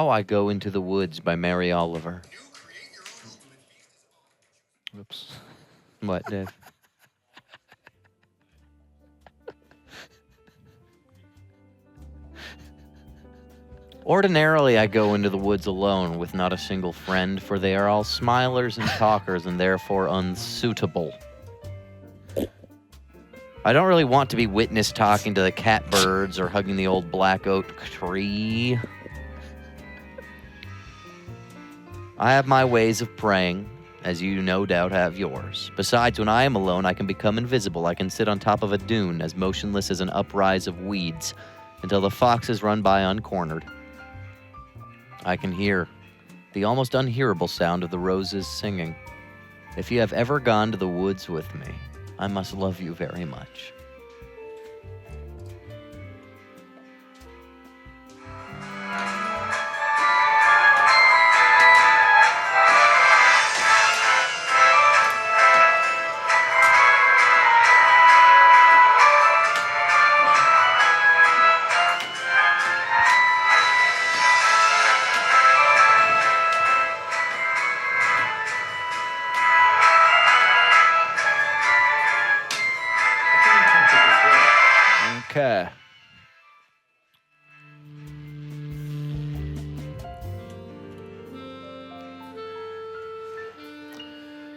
Now I Go Into the Woods by Mary Oliver. Oops. What, Dave? Ordinarily, I go into the woods alone with not a single friend, for they are all smilers and talkers and therefore unsuitable. I don't really want to be witnessed talking to the catbirds or hugging the old black oak tree. I have my ways of praying, as you no doubt have yours. Besides, when I am alone, I can become invisible. I can sit on top of a dune, as motionless as an uprise of weeds, until the foxes run by uncornered. I can hear the almost unhearable sound of the roses singing. If you have ever gone to the woods with me, I must love you very much. Okay.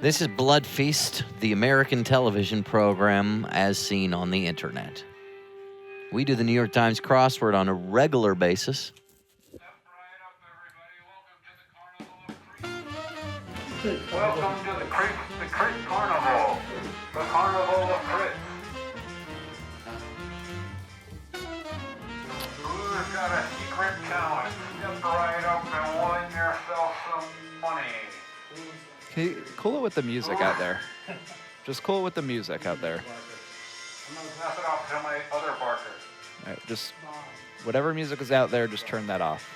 This is Bloodfeast, the American television program as seen on the internet. We do the New York Times crossword on a regular basis. Welcome to the Creek Carnival, the Carnival of Crit. Who's got a secret talent? Step right up and win yourself some money. Can you cool it with the music out there? Just cool it with the music out there. I'm gonna pass it off to my other barker. All right, just whatever music is out there, just turn that off.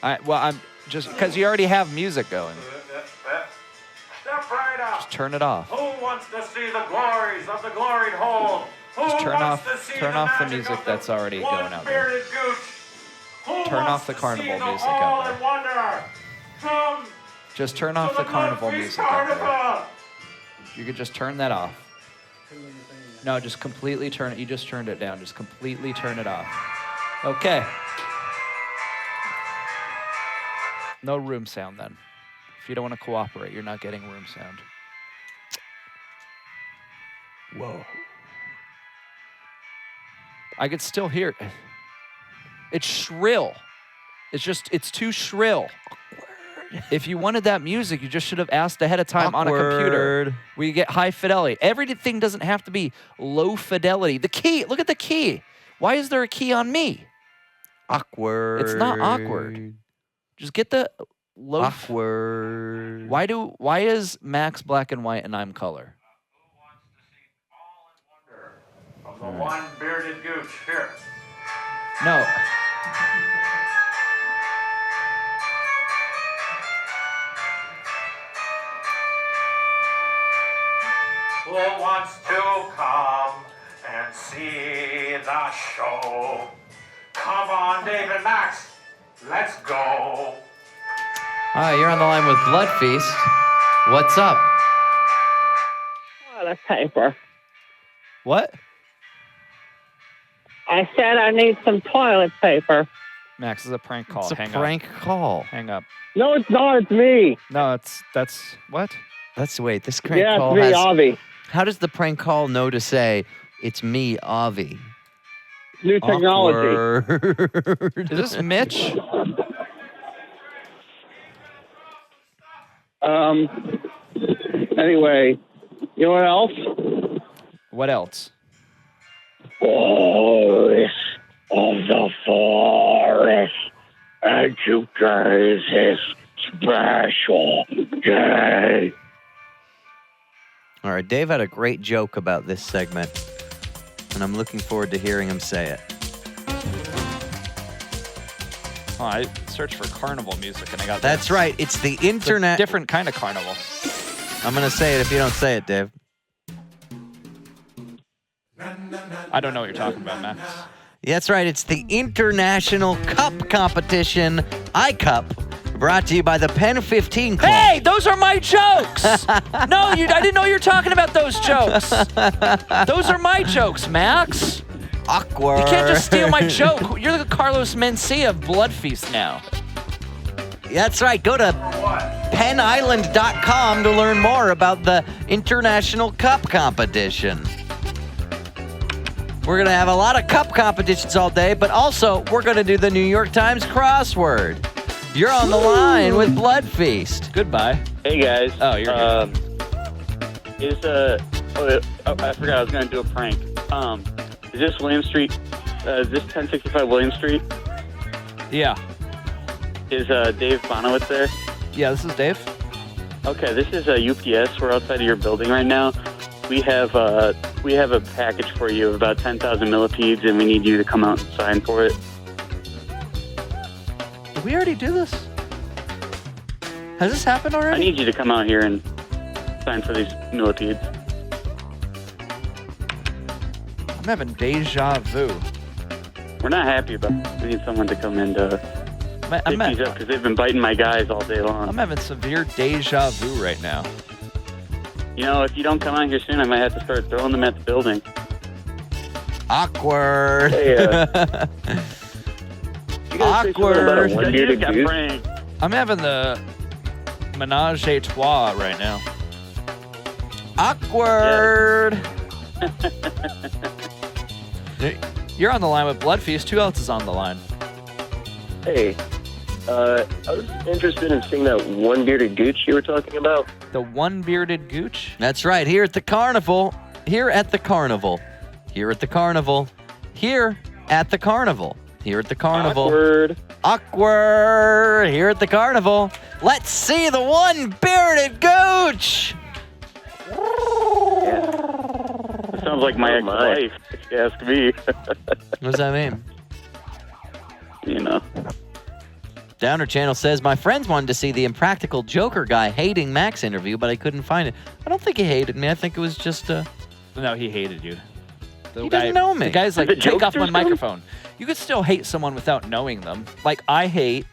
I'm just because you already have music going. Step right up. Just turn it off. Who wants to see the glories of the gloried hole? Who Just turn wants off to see the magic music of the that's already going out there. one-bearded gooch? Who Turn wants off the to carnival see the music out awe there. and wonder? Come Just turn to off the carnival Bloodfeast music out there. Carnival. You could just turn that off. No, just completely turn it. You just turned it down. Just completely turn it off. Okay. No room sound then. If you don't want to cooperate, you're not getting room sound. Whoa. I could still hear it. It's shrill. It's too shrill. If you wanted that music, you just should have asked ahead of time on a computer. We get high fidelity. Everything doesn't have to be low fidelity. The key, look at the key. Why is there a key on me? Awkward. It's not awkward. Just get the low. Awkward. Why is Max black and white and I'm color? Of the one-bearded gooch. Here. No. Who wants to come and see the show? Come on, David Max. Let's go. Hi, you're on the line with Bloodfeast. What's up? Toilet paper. What? I said I need some toilet paper. Max, this is a prank call. It's a Hang prank call. up. Hang up. No, it's not. It's me. No, that's what? Wait, this prank Yeah, call it's me, has... Avi. How does the prank call know to say, it's me, Avi? New technology. Awkward. Is this Mitch? Anyway, you know what else? What else? Voice of the forest. And today is special day. All right, Dave had a great joke about this segment, and I'm looking forward to hearing him say it. Oh, I searched for carnival music and I got That's this. right. It's the It's a internet. different kind of carnival. I'm going to say it if you don't say it, Dave. I don't know what you're talking about, Max. That's right. It's the International Cup Competition, iCup, brought to you by the Pen 15 Club. Hey, those are my jokes. No, I didn't know you were talking about those jokes. Those are my jokes, Max. Awkward. You can't just steal my joke. You're the Carlos Mencia of Bloodfeast now. That's right. Go to penisland.com to learn more about the International Cup Competition. We're going to have a lot of cup competitions all day, but also we're going to do the New York Times crossword. You're on the line with Bloodfeast. Goodbye. Hey guys. Oh, you're I forgot I was gonna do a prank. Is this William Street? Is this 1065 William Street? Yeah. Is Dave Bonowitz there? Yeah, this is Dave. Okay, this is UPS. We're outside of your building right now. We have a package for you of about 10,000 millipedes, and we need you to come out and sign for it. Did we already do this? Has this happened I already? need you to come out here and sign for these millipedes. I'm having deja vu. We're not happy about it. We need someone to come in to I'm pick these up because they've been biting my guys all day long. I'm having severe deja vu right now. You know, if you don't come out here soon, I might have to start throwing them at the building. Awkward. Hey, Awkward. You just got pranked. I'm having the menage a trois right now. Awkward. You're on the line with Bloodfeast. Who else is on the line? Hey, I was interested in seeing that one bearded gooch you were talking about. The one-bearded gooch? That's right. Here at the carnival. Here at the carnival. Here at the carnival. Here at the carnival. Here at the carnival. Awkward. Awkward. Here at the carnival. Let's see the one bearded gooch. It sounds like my ex-wife, if you ask me. What does that mean? You know. Downer Channel says, my friends wanted to see the Impractical Joker guy hating Max interview, but I couldn't find it. I don't think he hated me. I think it was just No, he hated you. He doesn't know me. The guy's like, The take off my jokesters microphone. You could still hate someone without knowing them. Like, I hate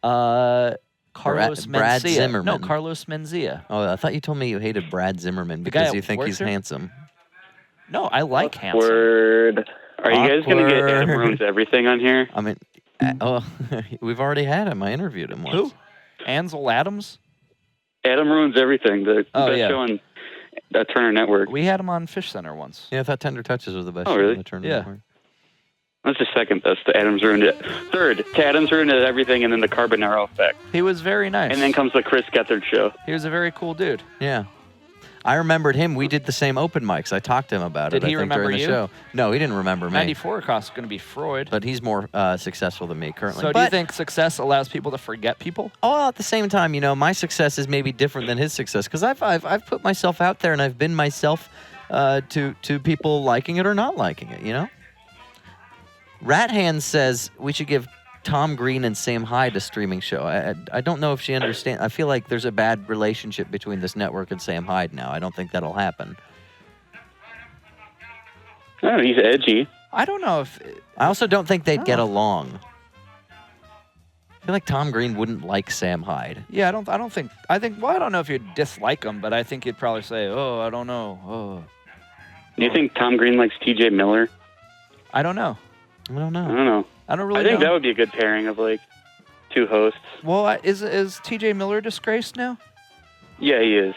Carlos Brad Mencia. Zimmerman. No, Carlos Mencia. Oh, I thought you told me you hated Brad Zimmerman guy because that you think works he's here? handsome. No, I like handsome. Word. Are you guys going to get Adam Awkward. Ruins Everything on here? I mean, we've already had him. I interviewed him once. Who? Ansel Adams? Adam Ruins Everything, the Oh, best yeah. show on Turner Network. We had him on Fish Center once. Yeah, I thought Tender Touches was the best Oh, show really? in the tournament. Yeah. That's the second best. The Adams Ruined It. Third, to Adams Ruined Everything, and then the Carbonaro Effect. He was very nice. And then comes the Chris Gethard Show. He was a very cool dude. Yeah. I remembered him. We did the same open mics. I talked to him about Did it. he I think, remember during the you? show. No, he didn't remember me. 94 cost is going to be Freud. But he's more successful than me currently. So do but, you think success allows people to forget people? Oh, at the same time, you know, my success is maybe different than his success because I've put myself out there and I've been myself to people liking it or not liking it. You know. Rat Hand says we should give Tom Green and Sam Hyde a streaming show. I don't know if she understands. I feel like there's a bad relationship between this network and Sam Hyde now. I don't think that'll happen. Oh, he's edgy. I don't know if... I also don't think they'd get Oh. along. I feel like Tom Green wouldn't like Sam Hyde. Yeah, I don't think... I don't know if you'd dislike him, but I think you'd probably say, oh, I don't know. Oh. Do you think Tom Green likes T.J. Miller? I don't know. I don't know. I don't know. I don't really I think know. that would be a good pairing of, like, two hosts. Well, is T.J. Miller disgraced now? Yeah, he is.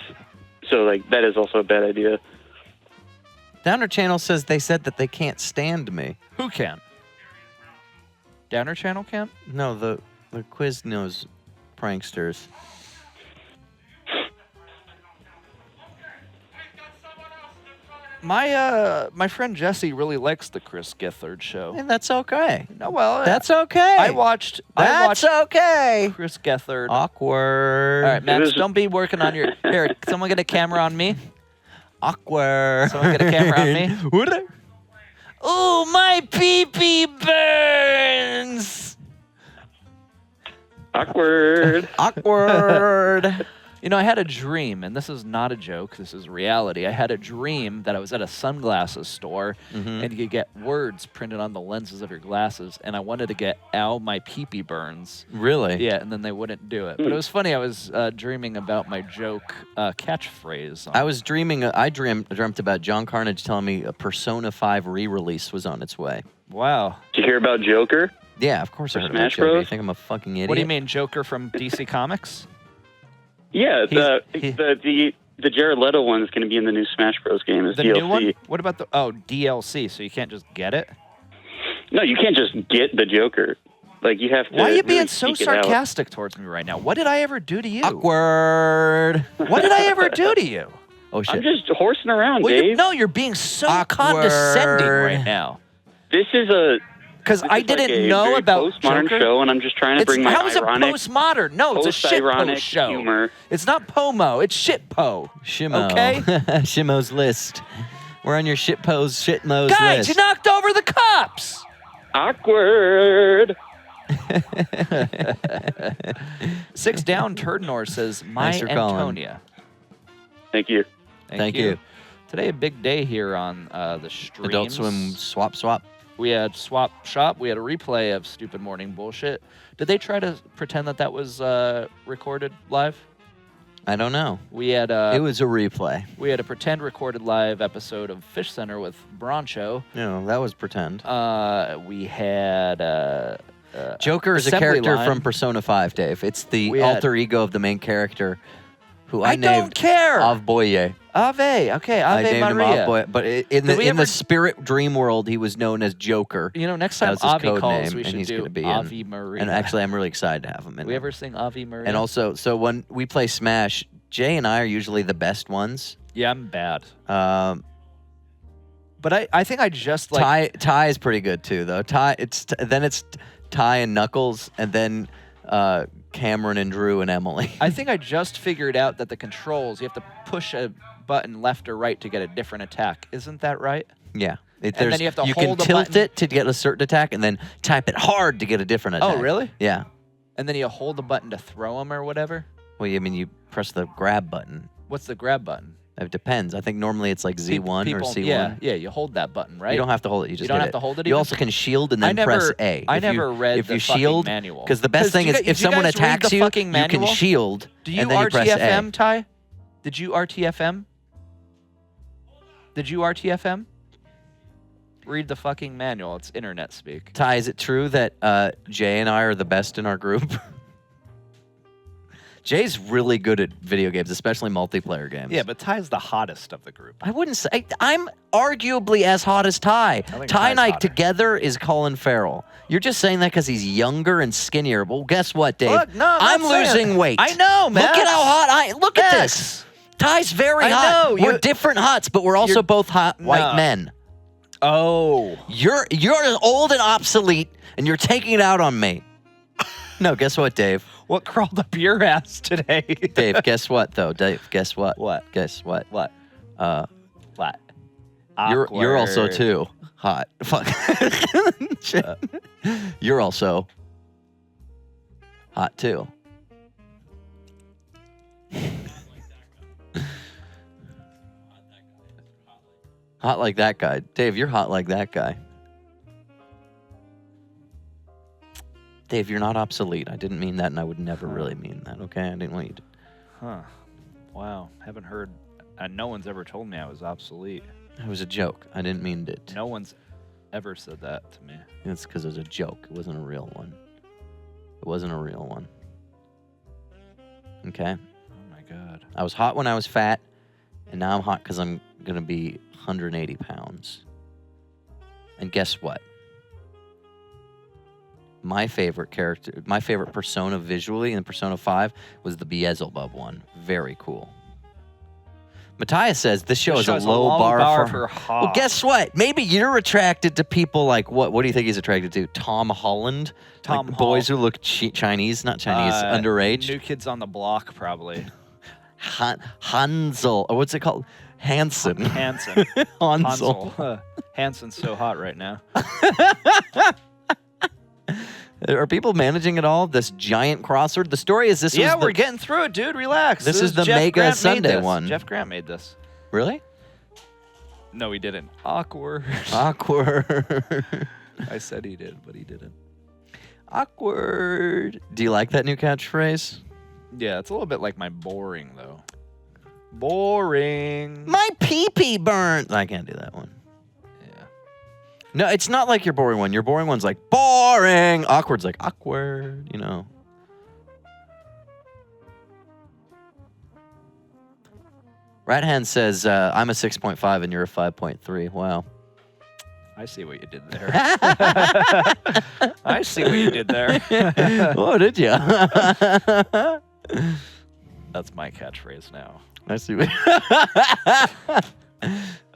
So, like, that is also a bad idea. Downer Channel says they said that they can't stand me. Who can? Downer Channel can? No, the Quiznos pranksters. My friend Jesse really likes the Chris Gethard show. And that's okay. No, well, That's okay. I watched That's okay. Chris Gethard. Awkward. All right, Max, is- don't be working on your... Here, someone get a camera on me. Awkward. Someone get a camera on me. What? Ooh, my pee-pee burns. Awkward. Awkward. You know, I had a dream, and this is not a joke. This is reality. I had a dream that I was at a sunglasses store, and you could get words printed on the lenses of your glasses, and I wanted to get "ow, my pee-pee burns." Really? Yeah, and then they wouldn't do it. But it was funny. I was dreaming about my joke catchphrase. I was dreaming. I dreamt about John Carnage telling me a Persona 5 re-release was on its way. Wow. Did you hear about Joker? Yeah, of course I heard about Smash Joker. Bros? You think I'm a fucking idiot? What do you mean, Joker from DC Comics? Yeah, He's- the Jared Leto one is going to be in the new Smash Bros. Game as The DLC. new one? What about the DLC? So you can't just get it? No, you can't just get the Joker. Like you have to. Why are you being really so seek it out. sarcastic towards me right now? What did I ever do to you? Awkward. What did I ever do to you? Oh shit. I'm just horsing around, Well, Dave. no, you're being so Awkward. condescending right now. This is a. Because I didn't like a know very about postmodern Joker. show, and I'm just trying to bring my how is it ironic, postmodern? No, it's a shit post-ironic post show. humor. It's not Pomo. It's shit po. Shimo. Okay? Shimo's list. We're on your shitmo's Guys, list. you knocked over the cops. Awkward. Six Down Turdnor says, "My Thanks for calling. Antonia." Thank you. Thank you. Today a big day here on the streams. Adult Swim swap. We had Swap Shop. We had a replay of Stupid Morning Bullshit. Did they try to pretend that was recorded live? I don't know. We had It was a replay. we had a pretend recorded live episode of Fish Center with Broncho. No, that was pretend. We had Joker is a Assembly character Line. from Persona 5, Dave. It's the We had- alter ego of the main character, who I I don't named care. Avboye. Ave. Okay, I Ave named him Maria. Avboye, but in Did we the ever- spirit dream world, he was known as Joker. You know, next That time was his Avi code calls, name, we and should he's do gonna be in. Avi Maria. And actually, I'm really excited to have him in. we it. ever sing Avi Maria? And also, so when we play Smash, Jay and I are usually the best ones. yeah, I'm bad. Um, But I think I just like Ty is pretty good too, though. Then it's Ty and Knuckles, and then Cameron and Drew and Emily. I think I just figured out that the controls, you have to push a button left or right to get a different attack. Isn't that right? Yeah. And then you have to can hold the tilt button. it to get a certain attack, and then type it hard to get a different attack. Oh, really? Yeah. And then you hold the button to throw them or whatever? Well, I mean, you press the grab button. What's the grab button? It depends. I think normally it's like Z1 or People- C1. Yeah, you hold that button, right? You don't have to hold it. You just don't hit have to hold it You even? also can shield and I then never, press A. I If you- never read if the you fucking shield, manual. because the best thing did is you if someone guys read attacks the you, fucking you manual? can shield, Do you and then you press RTFM, A. Ty? Did you RTFM? Did you RTFM? Read the fucking manual. It's internet speak. Ty, is it true that Jay and I are the best in our group? Jay's really good at video games, especially multiplayer games. Yeah, but Ty's the hottest of the group. I wouldn't say I'm arguably as hot as Ty. think Ty and Ty's I hotter. together is Colin Farrell. You're just saying that because he's younger and skinnier. Well, guess what, Dave? Look, no, I'm I'm not saying- losing weight. I know, man. Look at how hot I look at Max. this. Ty's very I hot. know, We're you- different hots, but we're also You're- both hot white No. men. Oh. You're old and obsolete, and you're taking it out on me. No, guess what, Dave? What crawled up your ass today? Dave, guess what though? Dave, guess what? What? Guess what? What? What? You're also Awkward. too hot. Fuck. Shit. You're also hot too. Hot like that guy. Dave, you're hot like that guy. Dave, you're not obsolete. I didn't mean that, and I would never really mean that, okay? I didn't want you to. Huh. Wow. Haven't heard. No one's ever told me I was obsolete. It was a joke. I didn't mean it. No one's ever said that to me. It's because it was a joke. It wasn't a real one. It wasn't a real one. Okay? Oh my God. I was hot when I was fat, and now I'm hot because I'm going to be 180 pounds. And guess what? My favorite character, my favorite persona visually in Persona 5 was the Beelzebub one. Very cool. Matthias says this show is a low bar for hot. Well, guess what? Maybe you're attracted to people like what? What do you think he's attracted to? Tom Holland? Tom like boys who look Chinese, not Chinese, underage? New Kids on the Block, probably. Hansel, or what's it called? Hanson. Hanson. Hansel. Hanson's so hot right now. Are people managing it all? This giant crossword? The story is this Yeah, was we're getting through it, dude. Relax. This is the Jeff Mega Grant made Sunday this. one. Jeff Grant made this. Really? No, he didn't. Awkward. Awkward. I said he did, but he didn't. Awkward. Do you like that new catchphrase? Yeah, it's a little bit like my boring, though. Boring. My pee-pee burnt. I can't do that one. Yeah. No, it's not like your boring one. Your boring one's like boring. Awkward's like awkward, you know. Rat Hand says, I'm a 6.5 and you're a 5.3. Wow. I see what you did there. I see what you did there. Oh, did you? That's my catchphrase now. I see what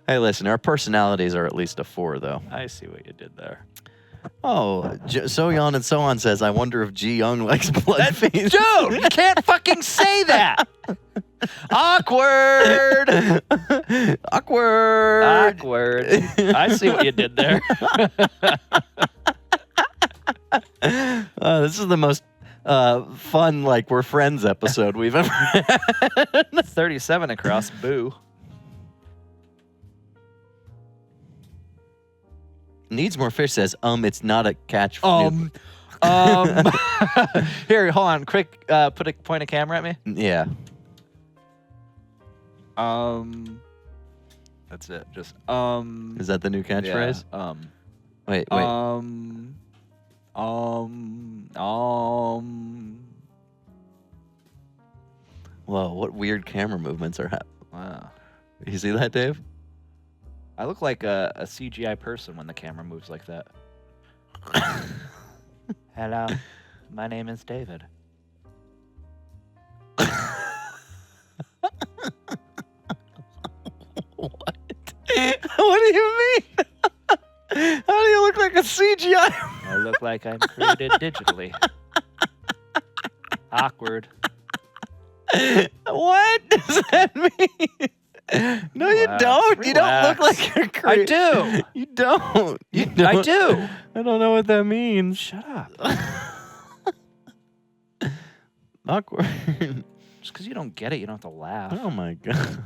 Hey, listen, our personalities are at least a 4, though. I see what you did there. Oh, So Yon and So On says, I wonder if G Young likes Bloodfeast. Dude, you can't fucking say that. Awkward. Awkward. Awkward. I see what you did there. This is the most fun, like, we're friends episode we've ever had. 37 across. Boo. Needs More Fish says, it's not a catch. Here, hold on. Quick, point a camera at me. Yeah. That's it. Just Is that the new catchphrase? Yeah, Wait. Whoa, what weird camera movements are happening? Wow. You see that, Dave? I look like a CGI person when the camera moves like that. Hello, my name is David. What? What do you mean? How do you look like a CGI? I look like I'm created digitally. Awkward. What does that mean? No, you Relax, don't. You don't look relax. like you're I do. You don't. You don't. I do. I don't know what that means. Shut up. Awkward. Just because you don't get it, you don't have to laugh. Oh my god.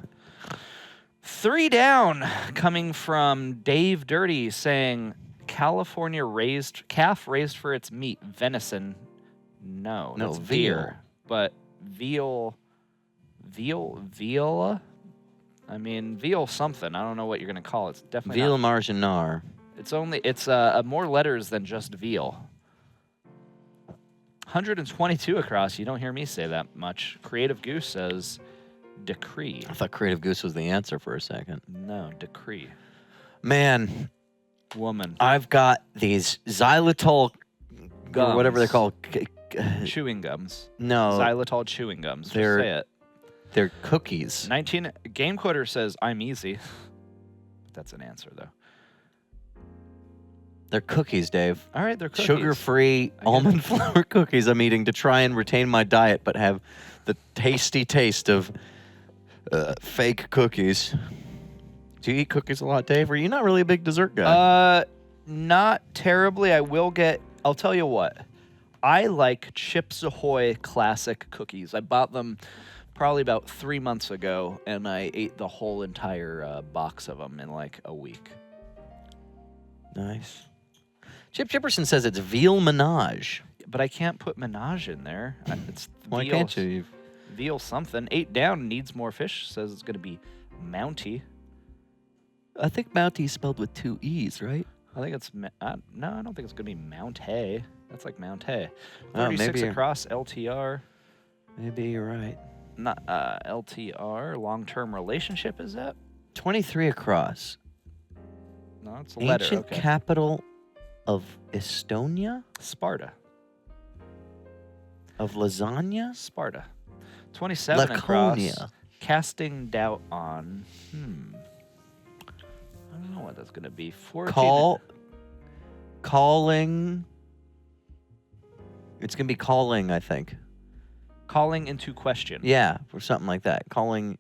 3 down, coming from Dave Dirty, saying California calf raised for its meat, venison. No, that's veal. deer. But veal. I mean, veal something. I don't know what you're gonna call it. It's definitely Veal not. marginar. It's more letters than just veal. 122 across. You don't hear me say that much. Creative Goose says decree. I thought Creative Goose was the answer for a second. No, decree. Man, Woman. I've got these xylitol, Gums. or whatever they're called. Chewing gums. No, Xylitol chewing gums. Just They're- say it. they're cookies. 19 Game Quoter says I'm easy. That's an answer though. They're cookies, Dave. All right, they're cookies. Sugar-free I get almond it. flour cookies I'm eating to try and retain my diet, but have the tasty taste of fake cookies. Do you eat cookies a lot, Dave? Or are you not really a big dessert guy? Not terribly. I'll tell you what. I like Chips Ahoy classic cookies. I bought them probably about 3 months ago, and I ate the whole entire box of them in like a week. Nice. Chip Chipperson says it's veal menage. But I can't put menage in there. It's Why veal, can't you? Veal something. 8 down, Needs More Fish says it's going to be Mountie. I think Mountie is spelled with 2 E's, right? I think it's no, I don't think it's gonna be Mount Hay. That's like Mount Hay. Oh, 36 maybe across LTR. Maybe you're right. Not LTR. Long-term relationship is that? 23 across. No, it's a letter. Ancient Okay. capital of Estonia? Sparta. Of lasagna? Sparta. 27 across. Laconia. Casting doubt on. I don't know what that's gonna be. 14. Calling. It's going to be calling, I think. Calling into question. Yeah, or something like that. Calling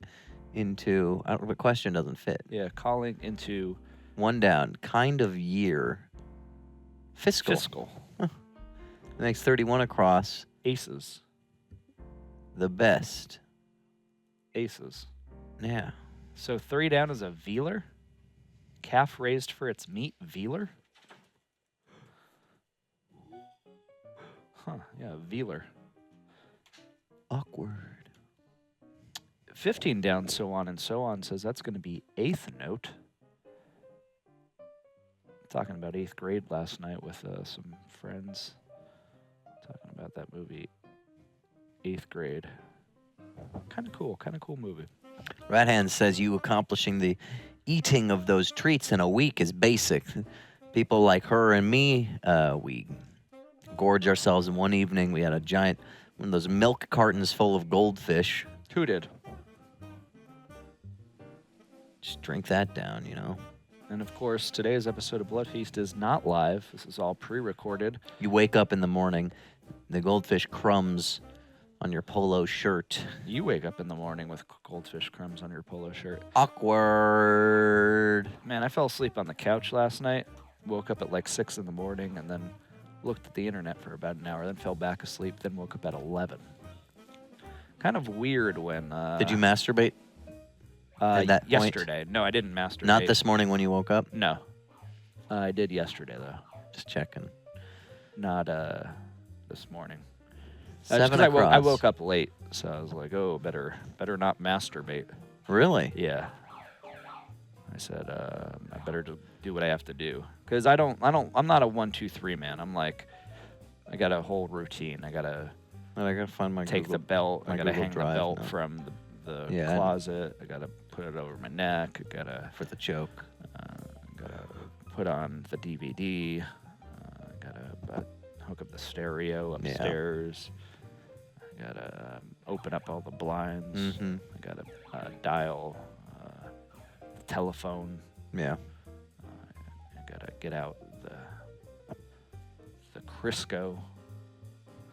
into, I don't, the question doesn't fit. Yeah. Calling into 1 down. Kind of year. Fiscal. fiscal. makes 31 across. Aces. The best. Aces. Yeah. So 3 down is a Vealer. Calf raised for its meat, Vealer. Huh, yeah, Vealer. Awkward. 15 down, so on and so on, says that's going to be 8th note. Talking about 8th grade last night with some friends. Talking about that movie, 8th grade. Kind of cool movie. Rat Hand says you accomplishing the eating of those treats in a week is basic. People like her and me, we gorge ourselves in one evening. We had a giant, one of those milk cartons full of goldfish. Who did? Just drink that down, you know. And of course, today's episode of Bloodfeast is not live. This is all pre-recorded. You wake up in the morning, the goldfish crumbs on your polo shirt. You wake up in the morning with goldfish crumbs on your polo shirt. Awkward. Man, I fell asleep on the couch last night. Woke up at like 6 in the morning and then looked at the internet for about an hour, then fell back asleep, then woke up at 11. Kind of weird when... Did you masturbate? At that point? Yesterday. No, I didn't masturbate. Not this morning when you woke up? No. I did yesterday, though. Just checking. Not this morning. 7 I across. woke up late, so I was like, "Oh, better not masturbate." Really? Yeah. I said, "I better do what I have to do," because I'm not a 1, 2, 3 man. I'm like, I got a whole routine. I gotta find my take Google, the belt. I gotta Google hang Drive the belt now. from the Yeah. closet. I gotta put it over my neck. I gotta For the joke. gotta put on the DVD. I gotta hook up the stereo upstairs. I gotta open up all the blinds. Mm-hmm. I gotta dial the telephone. Yeah. I gotta get out the Crisco.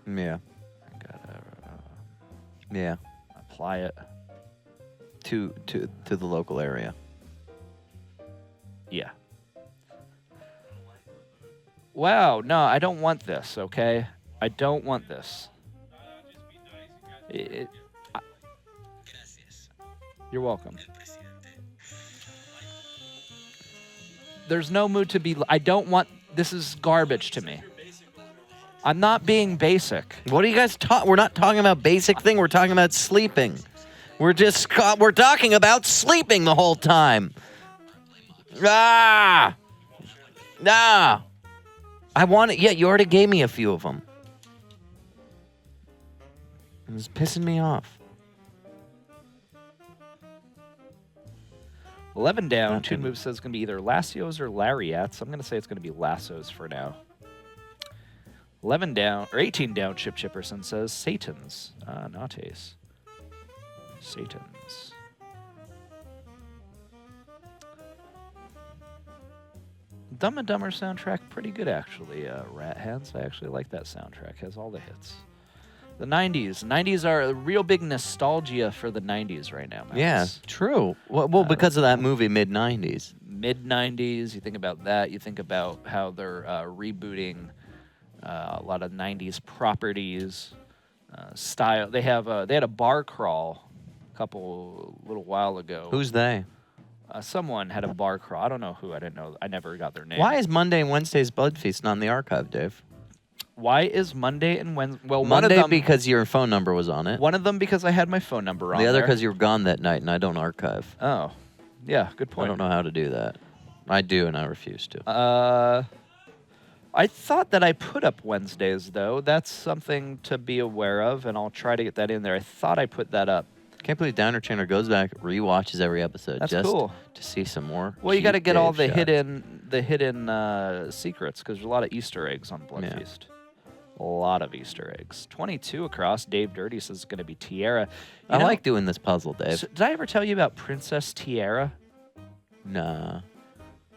Yeah. I gotta Yeah. apply it. To the local area. Yeah. Wow, no, I don't want this, okay? I don't want this. You're welcome. There's no mood to be... I don't want... This is garbage to me. I'm not being basic. What are you guys talking? We're not talking about basic thing. We're talking about sleeping. We're talking about sleeping the whole time. I want it. Yeah, you already gave me a few of them. It was pissing me off. 11 down. Nothing. Two moves says it's going to be either Lassios or Lariats. I'm going to say it's going to be Lassos for now. 11 down, or 18 down, Chip Chipperson says Satans. Not Ace. Satans. Dumb and Dumber soundtrack, pretty good actually. Rat Hands, I actually like that soundtrack. Has all the hits. The 90s. 90s are a real big nostalgia for the 90s right now, Max. Yeah, true. Well, because of that movie, mid-90s. Mid-90s, you think about that. You think about how they're rebooting a lot of 90s properties, style. They had a bar crawl a little while ago. Who's they? Someone had a bar crawl. I don't know who. I didn't know. I never got their name. Why is Monday and Wednesday's Bloodfeast not in the archive, Dave? Why is Monday and Wednesday? Well, Monday one of them, because your phone number was on it. One of them because I had my phone number on The other there. because you were gone that night and I don't archive. Oh, yeah, good point. I don't know how to do that. I do and I refuse to. I thought that I put up Wednesdays, though. That's something to be aware of, and I'll try to get that in there. I thought I put that up. Can't believe Downer Trainer goes back, rewatches every episode That's just cool. to see some more. Well, you got to cute get all Dave the shots. hidden secrets, because there's a lot of Easter eggs on Bloodfeast. A lot of Easter eggs. 22 across. Dave Dirty says it's going to be Tiara. I like doing this puzzle, Dave. So, did I ever tell you about Princess Tiara? Nah.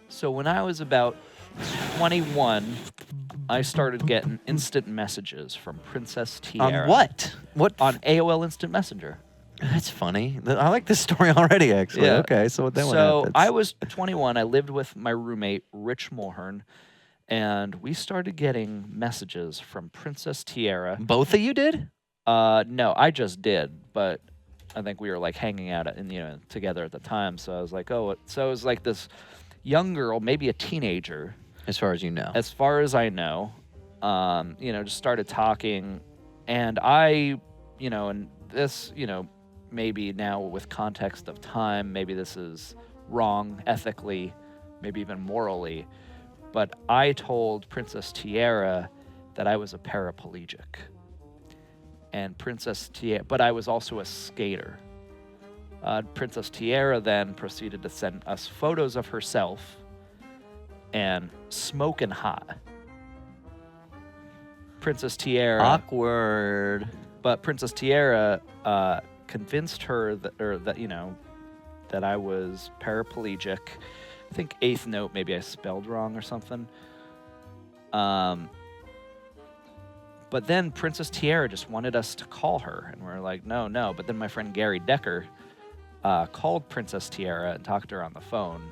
So when I was about 21, I started getting instant messages from Princess Tiara. On what? What? On AOL Instant Messenger. That's funny. I like this story already, actually. Yeah. Okay, so then what So happens? I was 21. I lived with my roommate, Rich Mulhern, And we started getting messages from Princess Tiara. Both of you did? No, I just did, but I think we were like hanging out together at the time. So I was like, oh, so it was like this young girl, maybe a teenager, As far as you know. as far as I know, just started talking, and I, and this, maybe now with context of time, maybe this is wrong ethically, maybe even morally, but I told Princess Tiara that I was a paraplegic. And Princess Tiara, but I was also a skater. Princess Tiara then proceeded to send us photos of herself and smoking hot. Princess Tiara. Awkward. But Princess Tiara convinced her that I was paraplegic. I think eighth note, maybe I spelled wrong or something. But then Princess Tiara just wanted us to call her, and we're like, no. But then my friend Gary Decker called Princess Tiara and talked to her on the phone.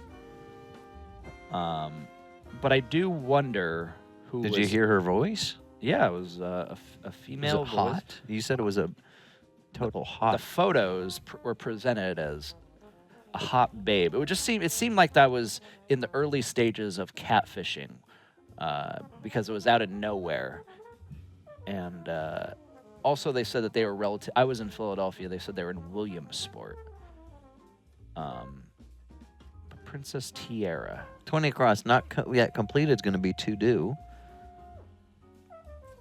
But I do wonder who Did was... you hear her voice? Yeah, it was a female Was it voice. hot? You said it was a total hot. The photos were presented as a hot babe. It seemed like that was in the early stages of catfishing, because it was out of nowhere. And also, they said that they were relative. I was in Philadelphia. They said they were in Williamsport. But Princess Tiara. 20 across, not yet completed, is going to be 2 due.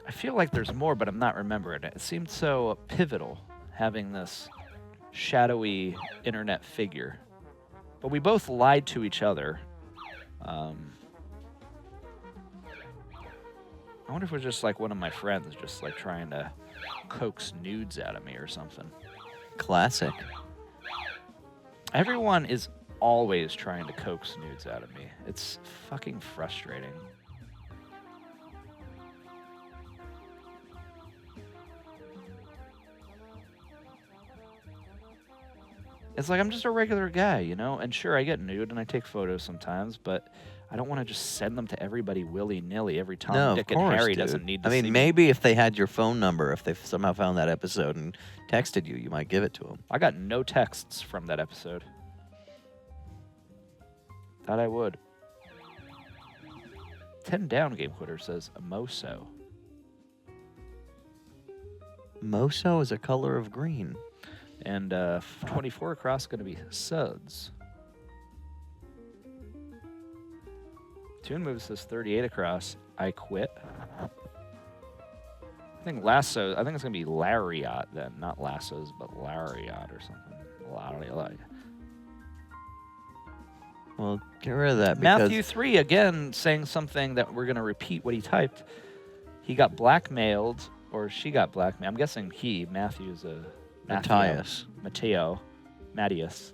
I feel like there's more, but I'm not remembering it. It seemed so pivotal having this shadowy internet figure. But we both lied to each other. I wonder if it was just like one of my friends just like trying to coax nudes out of me or something. Classic. Everyone is always trying to coax nudes out of me. It's fucking frustrating. It's like I'm just a regular guy, And sure, I get nude and I take photos sometimes, but I don't want to just send them to everybody willy-nilly every time. No, Dick of course, and Harry dude. doesn't need to see me. Maybe if they had your phone number, if they somehow found that episode and texted you, you might give it to them. I got no texts from that episode. Thought I would. 10 down, Game Quitter says Moso. Moso is a color of green. And 24 across going to be Suds. Toon Moves says 38 across. I quit. I think it's going to be Lariat then. Not Lassos, but Lariat or something. Lariat. Well, get rid of that. Because Matthew 3, again, saying something that we're going to repeat what he typed. He got blackmailed, or she got blackmailed. I'm guessing Matthew's a... Matthias. Matthias.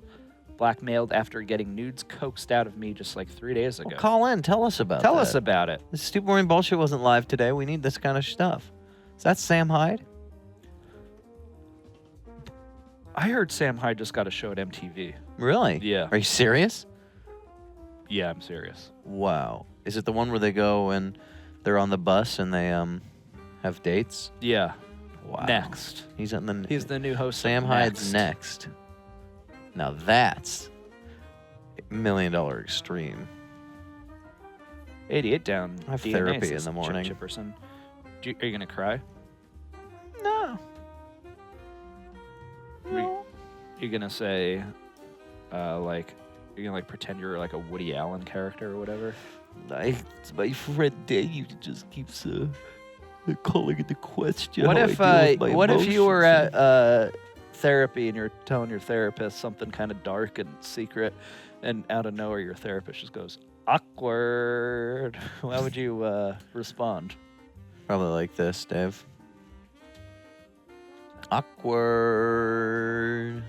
Blackmailed after getting nudes coaxed out of me just like 3 days ago. Well, call in. Tell us about Tell that. us about it. This Stupid Morning Bullshit wasn't live today. We need this kind of stuff. Is that Sam Hyde? I heard Sam Hyde just got a show at MTV. Really? Yeah. Are you serious? Yeah, I'm serious. Wow. Is it the one where they go and they're on the bus and they have dates? Yeah. Wow. Next. He's the new host. Sam of Hyde's next. Now that's $1 Million Extreme. 88 down. I have DNA therapy says in the morning. Chip Chipperson. Are you going to cry? No. You're going to say, you're going to like pretend you're like a Woody Allen character or whatever? It's my friend Dave just keeps calling into question. What if you were at at therapy and you're telling your therapist something kind of dark and secret, and out of nowhere your therapist just goes, awkward? How would you respond? Probably like this, Dave. Awkward.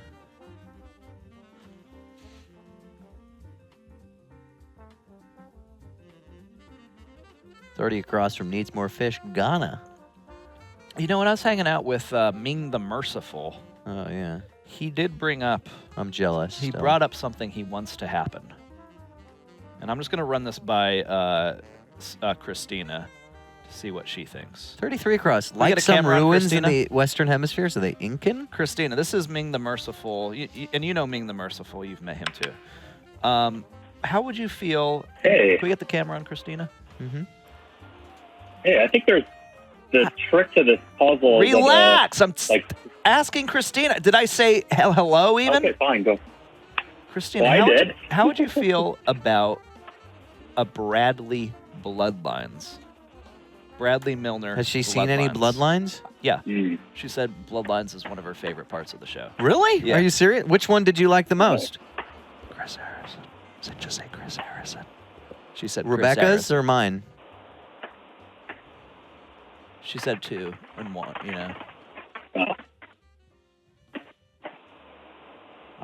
It's already across from Needs More Fish, Ghana. You know, when I was hanging out with Ming the Merciful, Oh, yeah. he did bring up, I'm jealous. he still. brought up something he wants to happen. And I'm just going to run this by Christina to see what she thinks. 33 across. get Like a some camera on ruins in Christina? the Western Hemisphere, so they Incan? Christina, this is Ming the Merciful, and you know Ming the Merciful. You've met him too. How would you feel? Hey. Can we get the camera on Christina? Mm-hmm. Hey, I think there's the trick to this puzzle. Relax. I'm like- asking Christina. Did I say hello even? Okay, fine, go. Christina, Well, I did. How would you feel about a Bradley Bloodlines? Bradley Milner. Has she seen any Bloodlines? Yeah. Mm. She said Bloodlines is one of her favorite parts of the show. Really? Yeah. Are you serious? Which one did you like the most? Chris Harrison. Just say Chris Harrison. She said Rebecca's Chris Harrison. or mine? She said 2 and 1, you know.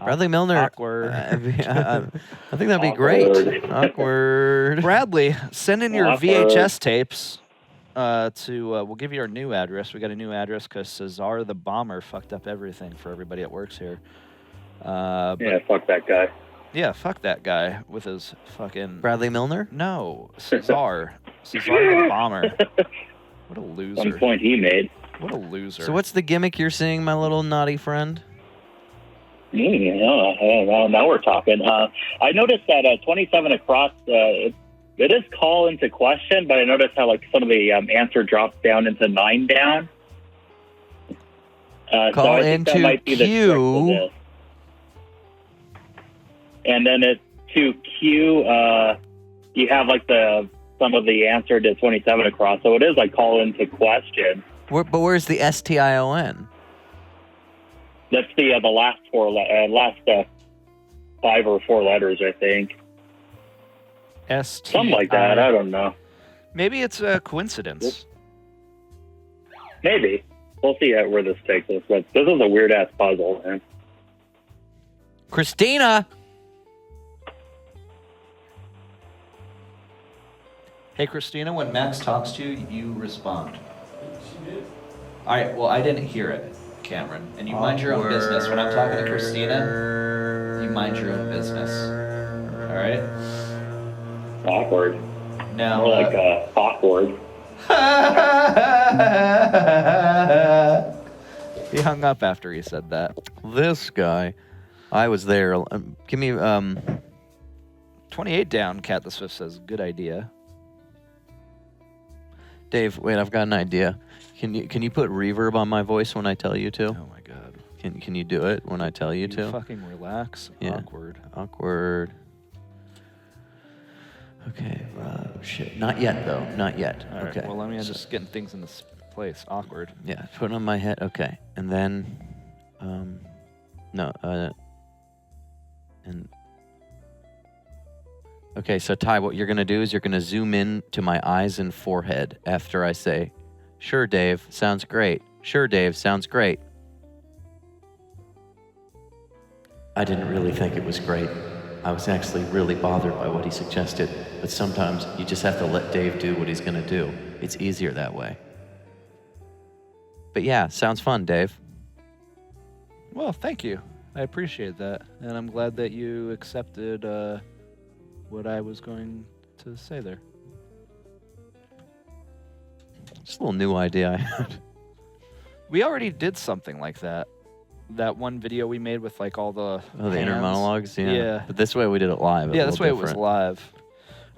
Bradley Milner. Awkward. I think that'd be great. Awkward. Bradley, send in your Awkward. VHS tapes we'll give you our new address. We got a new address because Cesar the Bomber fucked up everything for everybody that works here. Yeah, fuck that guy. Yeah, fuck that guy with his fucking... Bradley Milner? No, Cesar. Cesar the Bomber. What a loser. Some point he made. What a loser. So what's the gimmick you're seeing, my little naughty friend? Now we're talking. I noticed that 27 across, it is call into question, but I noticed how like some of the answer drops down into 9 down. Call so I think that into might be the trick to Q. this. And then to Q, you have like some of the answer to 27 across, so it is like call into question. But where's the STION? That's the last last 5 or 4 letters, I think. STI. Something like that. I don't know. Maybe it's a coincidence. Maybe. We'll see where this takes us. But this is a weird ass puzzle, man. Christina! Hey, Christina, when Max talks to you, you respond. She did. All right, well, I didn't hear it, Cameron. And you mind your own business. When I'm talking to Christina, you mind your own business. All right? Awkward. Now, More like awkward. he hung up after he said that. This guy. I was there. Give me 28 down, Cat the Swift says, good idea. Dave, wait, I've got an idea. Can you put reverb on my voice when I tell you to? Oh, my God. Can you do it when I tell you to? Fucking relax. Yeah. Awkward. Awkward. Okay. Shit. Not yet, though. Not yet. All right, okay. well, let me just getting things in this place. Awkward. Yeah. Put it on my head. Okay. And then, no. And. Okay, so Ty, what you're gonna do is you're gonna zoom in to my eyes and forehead after I say, "Sure, Dave. Sounds great. Sure, Dave. Sounds great." I didn't really think it was great. I was actually really bothered by what he suggested, but sometimes you just have to let Dave do what he's gonna do. It's easier that way. But yeah, sounds fun, Dave. Well, thank you. I appreciate that. And I'm glad that you accepted what I was going to say there. Just a little new idea I had. We already did something like that. That one video we made with like all the inner hands. monologues, yeah. Yeah. But this way we did it live. Yeah, this way it was live.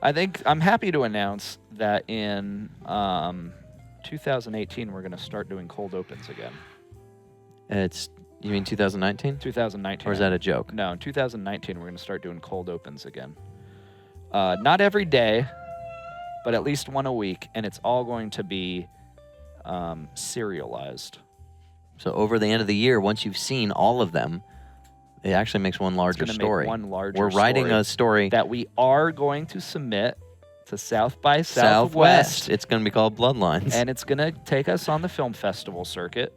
I think I'm happy to announce that in 2018 we're going to start doing cold opens again. You mean 2019? 2019. Or is that a joke? No, in 2019 we're going to start doing cold opens again. Not every day, but at least one a week, and it's all going to be serialized. So over the end of the year, once you've seen all of them, it actually makes one larger It's gonna story. Make one larger We're writing story a story that we are going to submit to South by Southwest. Southwest. It's going to be called Bloodlines. And it's going to take us on the film festival circuit.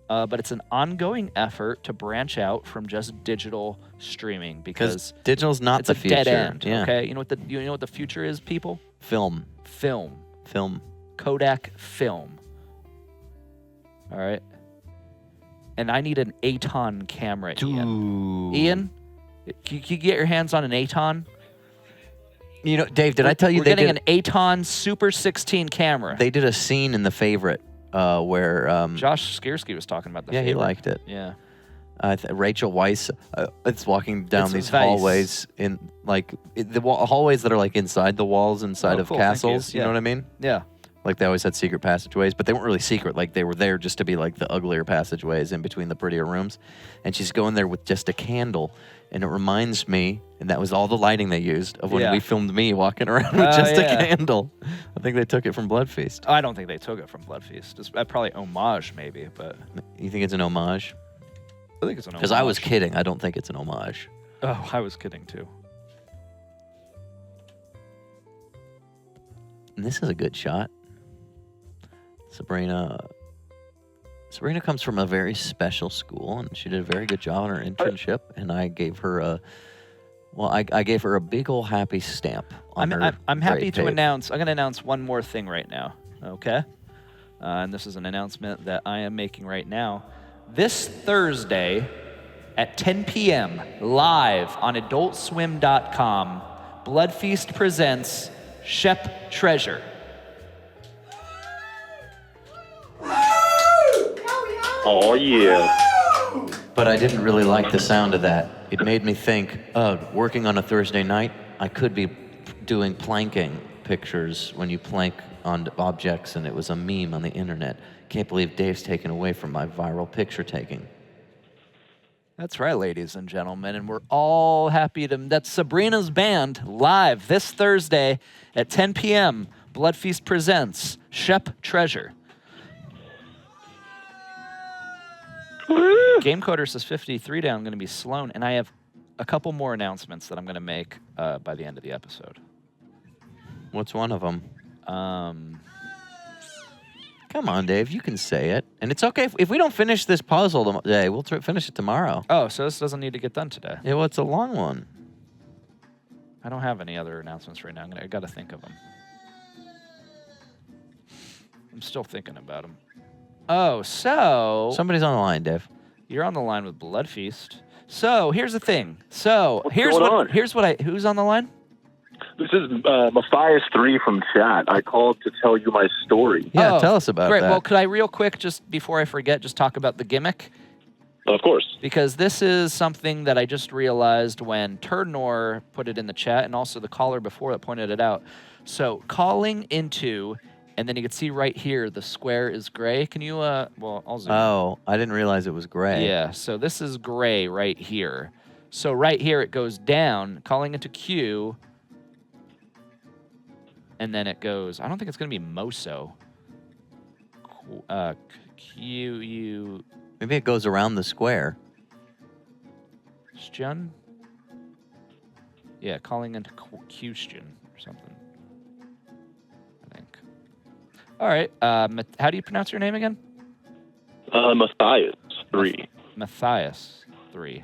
But it's an ongoing effort to branch out from just digital streaming because digital's not it's the a future. dead end. Yeah. Okay, you know what the future is, people? Film. Kodak film. All right. And I need an Aton camera, Ian. Ian, can you get your hands on an Aton? You know, Dave, did I tell you we're they getting did, an Aton Super 16 camera? they did a scene in The Favorite where Josh Skiersky was talking about the yeah, he favorite. liked it. Yeah. Rachel Weisz, it's walking down It's these Weisz. hallways in hallways that are like inside the walls, inside Oh, of cool, thank castles. you. You know Yeah. what I mean? Yeah. Like they always had secret passageways, but they weren't really secret. Like they were there just to be like the uglier passageways in between the prettier rooms. And she's going there with just a candle, and it reminds me, and that was all the lighting they used of when Yeah. we filmed me walking around with just yeah. a candle. I think they took it from Bloodfeast. I don't think they took it from Bloodfeast. It's probably homage, maybe, but You think it's an homage? I think it's an homage. Because I was kidding. I don't think it's an homage. Oh, I was kidding too. And this is a good shot. Sabrina comes from a very special school, and she did a very good job on her internship. And I gave her I gave her a big old happy stamp on her. I'm happy grade to tape. announce. I'm going to announce one more thing right now. Okay, and this is an announcement that I am making right now. This Thursday at 10 p.m. live on AdultSwim.com, Bloodfeast presents Shep Treasure. Oh, yeah. But I didn't really like the sound of that. It made me think, working on a Thursday night, I could be doing planking pictures when you plank on objects, and it was a meme on the internet. Can't believe Dave's taken away from my viral picture taking. That's right, ladies and gentlemen, and we're all happy to. That's Sabrina's band live this Thursday at 10 p.m. Bloodfeast presents Shep Treasure. Game Coder says 53 down. I'm going to be Sloan, and I have a couple more announcements that I'm going to make by the end of the episode. What's one of them? Come on, Dave. You can say it. And it's okay. If we don't finish this puzzle today, we'll finish it tomorrow. Oh, so this doesn't need to get done today. Yeah, well, it's a long one. I don't have any other announcements right now. I got to think of them. I'm still thinking about them. Oh, so Somebody's on the line, Dave. you're on the line with Bloodfeast. So here's the thing. So What's here's going on? who's on the line? This is Matthias3 from chat. I called to tell you my story. Yeah, Oh, tell us about great. that. Well, could I real quick, just before I forget, just talk about the gimmick? Of course. Because this is something that I just realized when Turdnor put it in the chat, and also the caller before that pointed it out. So calling into, and then you can see right here, the square is gray. Can you, well, I'll zoom in. Oh, I didn't realize it was gray. Yeah, so this is gray right here. So right here it goes down, calling into Q, and then it goes, I don't think it's going to be Moso. Q-U... Maybe it goes around the square. Question? Yeah, calling into question or something. I think. All right, how do you pronounce your name again? Matthias3. Matthias 3.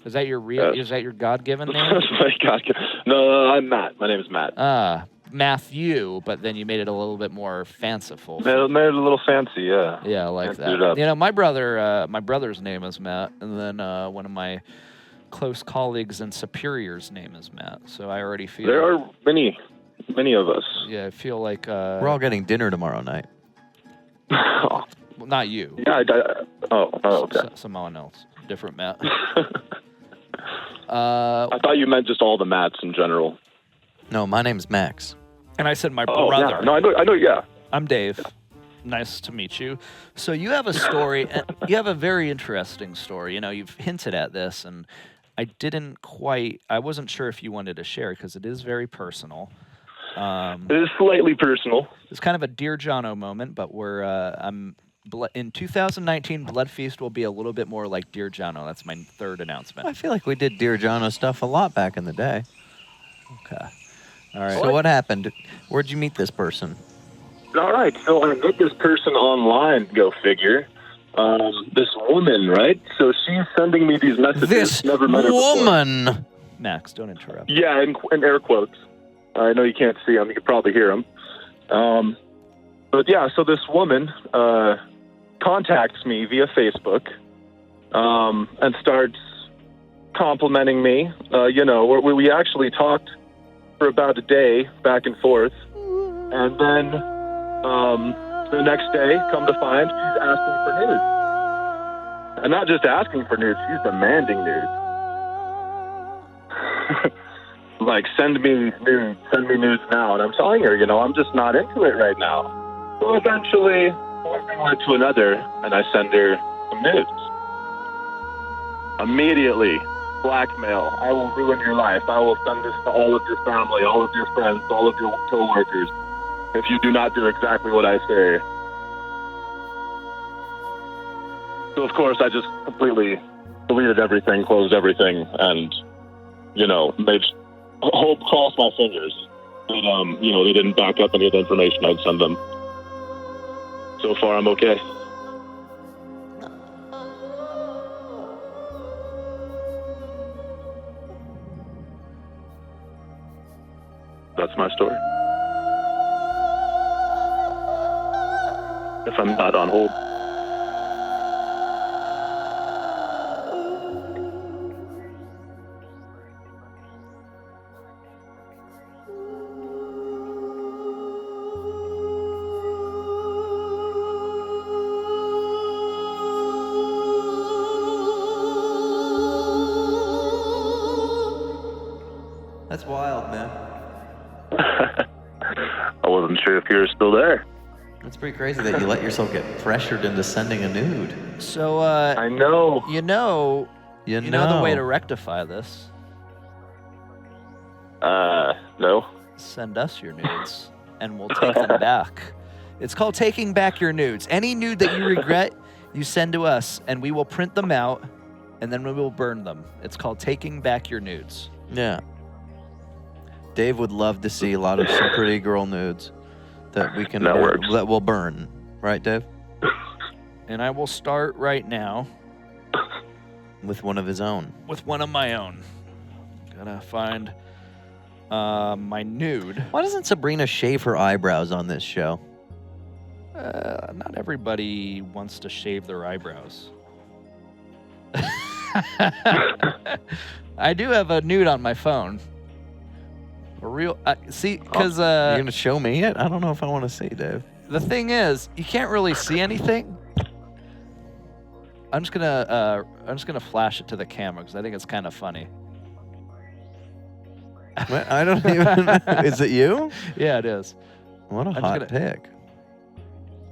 Is that your real? Is that your God-given name? My God. No, I'm Matt. My name is Matt. Matthew, but then you made it a little bit more fanciful. Made it a little fancy, yeah. Yeah, I like Fancied it that. up. You know, my brother's name is Matt, and then one of my close colleagues and superior's name is Matt. So I already feel. There are many of us. Yeah, I feel like. We're all getting dinner tomorrow night. Well, not you. Yeah, okay. Someone else, different Matt. I thought you meant just all the Matts in general. No, my name's Max. And I said my Oh, brother. yeah. No, I know, yeah. I'm Dave. Nice to meet you. So you have a story. You have a very interesting story. You know, you've hinted at this, and I wasn't sure if you wanted to share because it is very personal. It is slightly personal. It's kind of a Dear Jono moment, but in 2019, Bloodfeast will be a little bit more like Dear Jono. That's my third announcement. I feel like we did Dear Jono stuff a lot back in the day. Okay. All right. So what happened? Where'd you meet this person? All right, so I met this person online, go figure. This woman, right? So she's sending me these messages. This Never met her before. woman! Max, don't interrupt. Yeah, in air quotes. I know you can't see them. You can probably hear them. But yeah, so this woman contacts me via Facebook and starts complimenting me. We actually talked for for about a day, back and forth. And then the next day, come to find, she's asking for nudes. And not just asking for nudes, she's demanding nudes. Like, send me nudes now. And I'm telling her, I'm just not into it right now. So eventually, one thing led to another, and I send her some nudes. Immediately, blackmail. I will ruin your life. I will send this to all of your family, all of your friends, all of your co-workers, if you do not do exactly what I say. So, of course, I just completely deleted everything, closed everything, and, crossed my fingers that, they didn't back up any of the information I'd send them. So far, I'm okay. That's my story. If I'm not on hold. That's wild, man. I wasn't sure if you were still there. It's pretty crazy that you let yourself get pressured into sending a nude. So, I know. you know the way to rectify this. No. Send us your nudes, and we'll take them back. It's called taking back your nudes. Any nude that you regret, you send to us, and we will print them out, and then we will burn them. It's called taking back your nudes. Yeah. Dave would love to see a lot of some pretty girl nudes that we can that will burn. Right, Dave? And I will start right now with one of his own. With one of my own. Gotta find my nude. Why doesn't Sabrina shave her eyebrows on this show? Not everybody wants to shave their eyebrows. I do have a nude on my phone. A real, see, because you're gonna show me it? I don't know if I want to see, Dave. The thing is, you can't really see anything. I'm just gonna flash it to the camera because I think it's kind of funny. What? I don't even. Is it you? Yeah, it is. What a hot pic.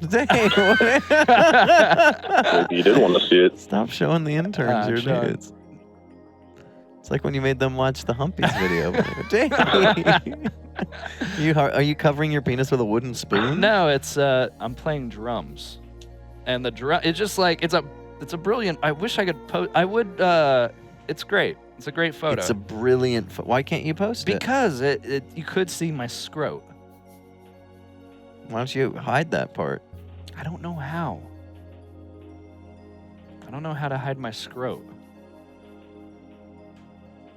Dang, You did want to see it. Stop showing the interns your sure. nudes. It's like when you made them watch the Humpies video. Dang. Are you covering your penis with a wooden spoon? No, it's I'm playing drums, and the drum. It's just like it's a brilliant. I wish I could post. I would. It's great. It's a great photo. It's a brilliant. Why can't you post it? Because you could see my scrot. Why don't you hide that part? I don't know how. I don't know how to hide my scrot.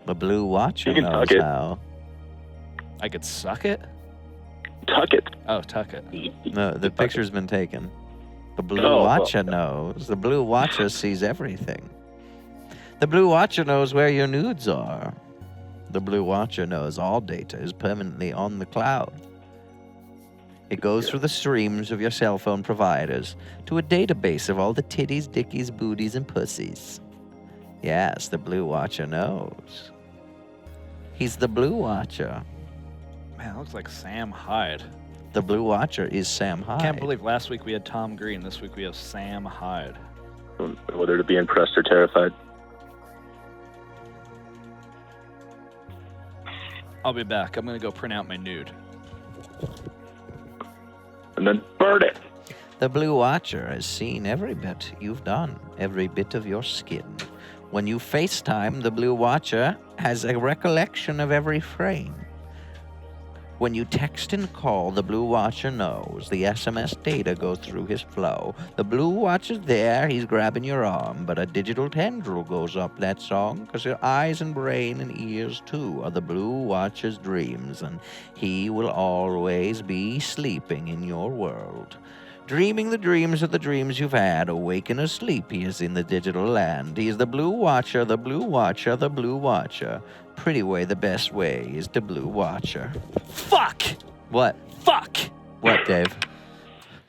The Blue Watcher You can knows tuck it. how. I could suck it? Tuck it. Oh, tuck it. No, the picture's been taken. The Blue Oh, Watcher knows. The Blue Watcher sees everything. The Blue Watcher knows where your nudes are. The Blue Watcher knows all data is permanently on the cloud. It goes through the streams of your cell phone providers to a database of all the titties, dickies, booties, and pussies. Yes, the Blue Watcher knows. He's the Blue Watcher. Man, it looks like Sam Hyde. The Blue Watcher is Sam Hyde. Can't believe last week we had Tom Green. This week we have Sam Hyde. Whether to be impressed or terrified. I'll be back. I'm going to go print out my nude. And then burn it. The Blue Watcher has seen every bit you've done, every bit of your skin. When you FaceTime, the Blue Watcher has a recollection of every frame. When you text and call, the Blue Watcher knows. The SMS data goes through his flow. The Blue Watcher's there, he's grabbing your arm, but a digital tendril goes up that song, because your eyes and brain and ears, too, are the Blue Watcher's dreams, and he will always be sleeping in your world. Dreaming the dreams of the dreams you've had, awaken or sleep, he is in the digital land. He is the Blue Watcher, the Blue Watcher, the Blue Watcher. Pretty way, the best way is the Blue Watcher. Fuck! What? Fuck! What, Dave?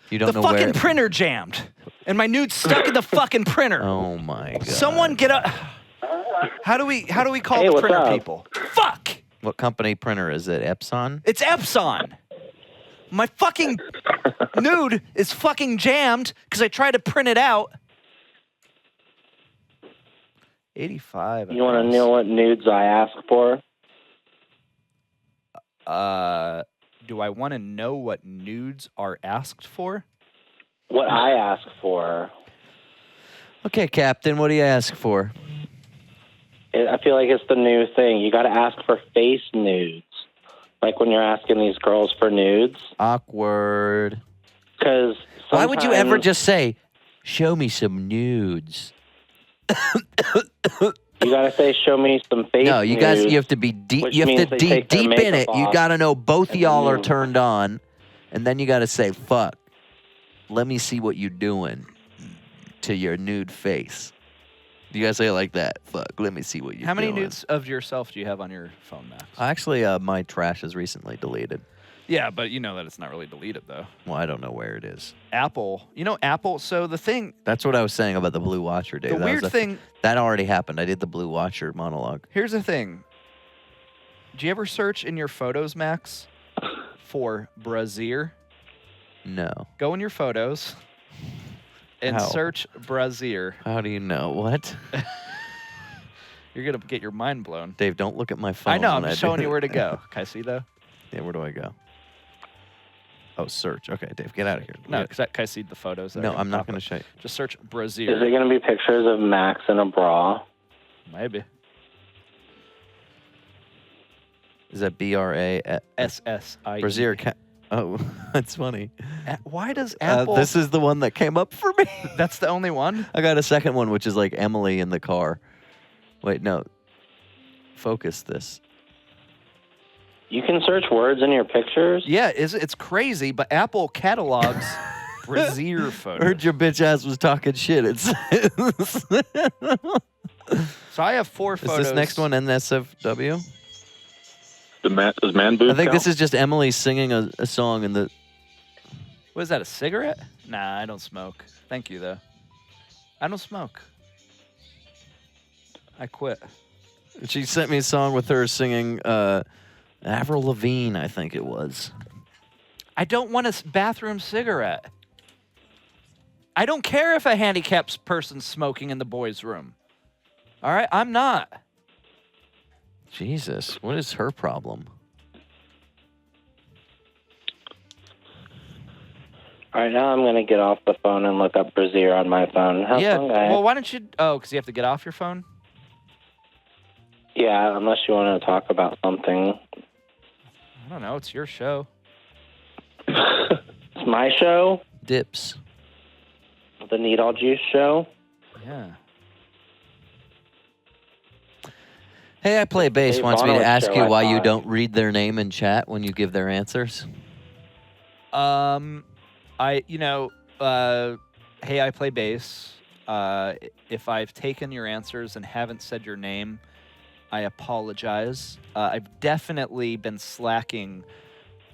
You don't The know fucking where... printer jammed. And my nude's stuck in the fucking printer. Oh, my God. Someone get up. How do we call Hey, the what's printer up? people? Fuck! What company printer is it? Epson? It's Epson. My fucking nude is fucking jammed because I tried to print it out. 85. You want to know what nudes I ask for? Do I want to know what nudes are asked for? What I ask for. Okay, Captain, what do you ask for? I feel like it's the new thing. You got to ask for face nudes. Like when you're asking these girls for nudes. Awkward. Because Why would you ever just say, show me some nudes? You got to say, show me some face No, you nudes. guys, you have to be deep. which You have means to they deep take their in makeup it. You off, got to know both of and y'all then are you- turned on, and then you got to say, fuck, let me see what you're doing to your nude face. You guys say it like that. Fuck, let me see what you're doing. How many nudes of yourself do you have on your phone, Max? Actually, my trash is recently deleted. Yeah, but you know that it's not really deleted, though. Well, I don't know where it is. Apple. You know Apple, so the thing, That's what I was saying about the Blue Watcher, Dave. the weird thing, That already happened. I did the Blue Watcher monologue. here's the thing. Do you ever search in your photos, Max, for brazier? No. Go in your photos and How? search brazier. How do you know? What? You're going to get your mind blown. Dave, don't look at my phone. I know, I'm when just do showing you it. where to go. Can I see, though? Yeah, where do I go? Oh, search. Okay, Dave, get out of here. No, can I see the photos? that are No, gonna I'm not pop going to up? show you. Just search Is brazier. it going to be pictures of Max in a bra? Maybe. Is that BRA? SSIE. Brazier. Oh, that's funny. Why does Apple... This is the one that came up for me. That's the only one? I got a second one, which is like Emily in the car. Wait, no. Focus this. You can search words in your pictures? Yeah, it's crazy, but Apple catalogs brazier photos. Heard your bitch ass was talking shit. It's So I have 4 Is photos. this next one NSFW? Does man boob I think count? this is just Emily singing a song in the... What is that, a cigarette? Nah, I don't smoke. Thank you, though. I don't smoke. I quit. She sent me a song with her singing Avril Lavigne, I think it was. I don't want a bathroom cigarette. I don't care if a handicapped person's smoking in the boys' room. All right? I'm not. Jesus, what is her problem? All right, now I'm going to get off the phone and look up brazier on my phone. Have Yeah. fun, guys. Well, why don't you... Oh, because you have to get off your phone? Yeah, unless you want to talk about something. I don't know. It's your show. It's my show, Dips. the Needle Juice Show. Yeah. Hey, I Play Bass Dave wants me to Bonowitz ask show, you I why you thought. don't read their name in chat when you give their answers. Hey, I play bass. If I've taken your answers and haven't said your name, I apologize. I've definitely been slacking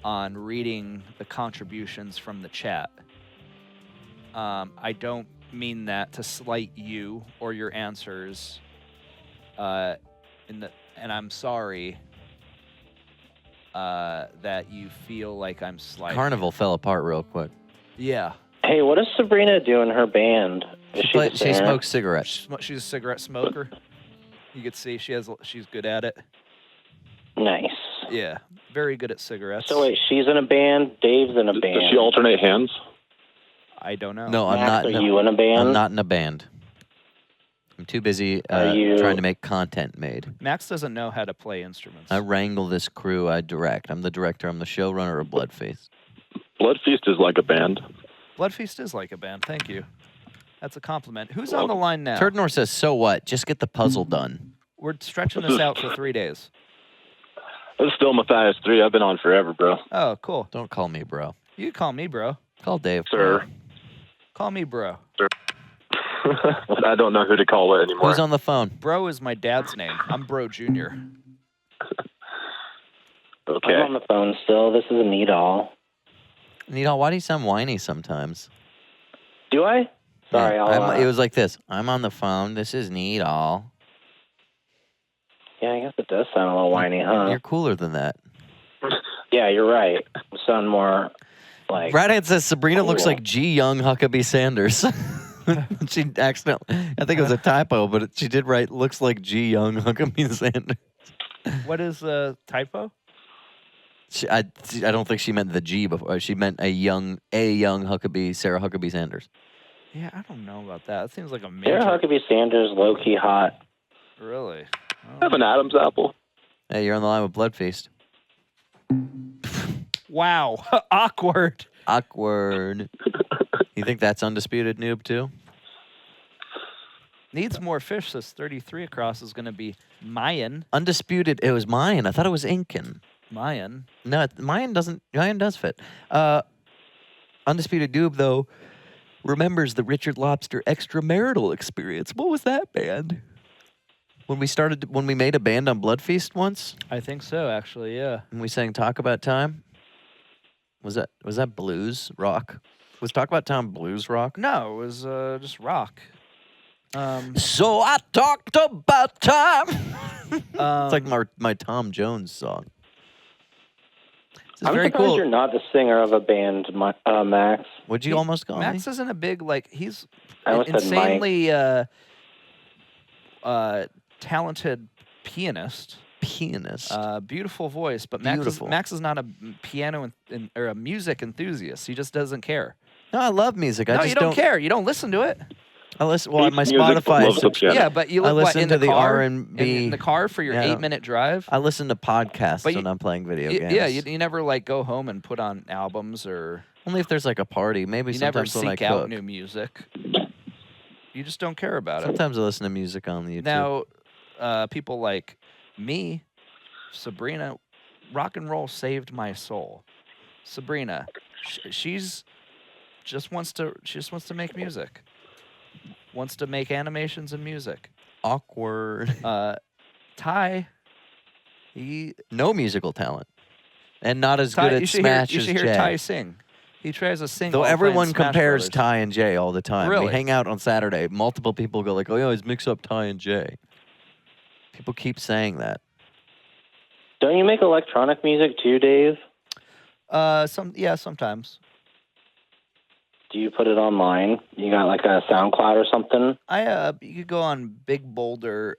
on reading the contributions from the chat. I don't mean that to slight you or your answers. And I'm sorry that you feel like I'm slighting. Carnival fell apart real quick. Yeah. Hey, what does Sabrina do in her band? Is She, she the she singer? smokes cigarettes. She's a cigarette smoker. You could see she's good at it. Nice. Yeah, very good at cigarettes. So wait, she's in a band, Dave's in a band. Does she alternate hands? I don't know. No, I'm Max, not. are in a- you in a band? I'm not in a band. I'm too busy Are you- trying to make content made. Max doesn't know how to play instruments. I wrangle this crew. I direct. I'm the director. I'm the showrunner of Bloodfeast. Bloodfeast is like a band. Bloodfeast is like a band. Thank you. That's a compliment. Who's on the line now? Turdnor says, "So what? Just get the puzzle done." We're stretching this out for 3 days. This is still Matthias 3. I've been on forever, bro. Oh, cool. Don't call me bro. You can call me bro. Call Dave. Sir. Call me bro. I don't know who to call it anymore. Who's on the phone? Bro is my dad's name. I'm Bro Jr. Okay. I'm on the phone still. This is a Needall. Nidal, why do you sound whiny sometimes? Do I? Sorry, Yeah, it was like this. I'm on the phone. This is Nidal. Yeah, I guess it does sound a little whiny, huh? You're cooler than that. Yeah, you're right. You sound more like... Radhead says Sabrina looks Cool. like G. Young Huckabee Sanders. She accidentally, I think it was a typo, but she did write looks like G. Young Huckabee Sanders. What is typo? I don't think she meant the G before. She meant a young Huckabee, Sarah Huckabee Sanders. Yeah, I don't know about that. It seems like a Sarah major. Huckabee Sanders, low-key hot. Really? I have an Adam's apple. Hey, you're on the line with Bloodfeast. Wow. Awkward. Awkward. You think that's undisputed noob too? Needs more fish. Says 33 across is going to be Mayan. Undisputed. It was Mayan. I thought it was Incan. Mayan. No, Mayan doesn't. Mayan does fit. Undisputed noob though remembers the Richard Lobster extramarital experience. What was that band? When we made a band on Bloodfeast once, I think so, actually, yeah. and we sang "Talk About Time." Was that blues rock? Was "Talk About Time" blues rock? No, it was just rock. So I talked about time. It's Um, like my Tom Jones song. This is I'm very surprised cool. you're not the singer of a band, Max. Would you almost call Max me? isn't a big, like, he's I almost said Mike. insanely talented pianist. Pianist. Beautiful voice, but Beautiful. Max is not a piano or a music enthusiast. He just doesn't care. No, I love music. I No, just you don't care. You don't listen to it. I listen. Well, Hates my music, but Spotify. loves the piano. Yeah, but you I look what, listen in to the the car, R&B. in the car for your Yeah. 8-minute drive. I listen to podcasts But when I'm playing video games. Yeah, you never like go home and put on albums or Only if there's like a party. Maybe you never sometimes when I seek out cook. new music. You just don't care about it. Sometimes I listen to music on the YouTube. Now, people like me, Sabrina, rock and roll saved my soul. Sabrina, she's just wants to make music. Wants to make animations and music. Awkward. Ty, No musical talent, and not as Ty, good at Smash you as should Jay. hear Ty sing. He tries to sing. Though while playing everyone Smash compares Brothers. Ty and Jay all the time. Really? We hang out on Saturday. Multiple people go like, "Oh, yeah, always mix up Ty and Jay." People keep saying that. Don't you make electronic music too, Dave? Sometimes. Do you put it online? You got like a SoundCloud or something? You could go on Big Boulder.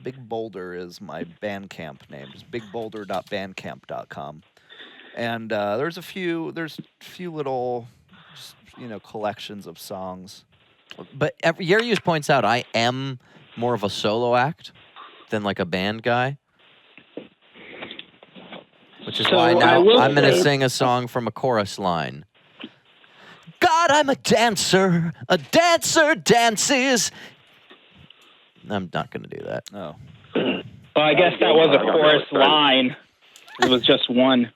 Big Boulder is my Bandcamp name. It's bigboulder.bandcamp.com. And there's a few little, just, collections of songs. But Yarius points out I am more of a solo act than like a band guy. Which is So why I now will I'm going to say- sing a song from a chorus line. God, I'm a dancer dances. I'm not going to do that. Oh. Well, I guess that was a chorus line. It was just one.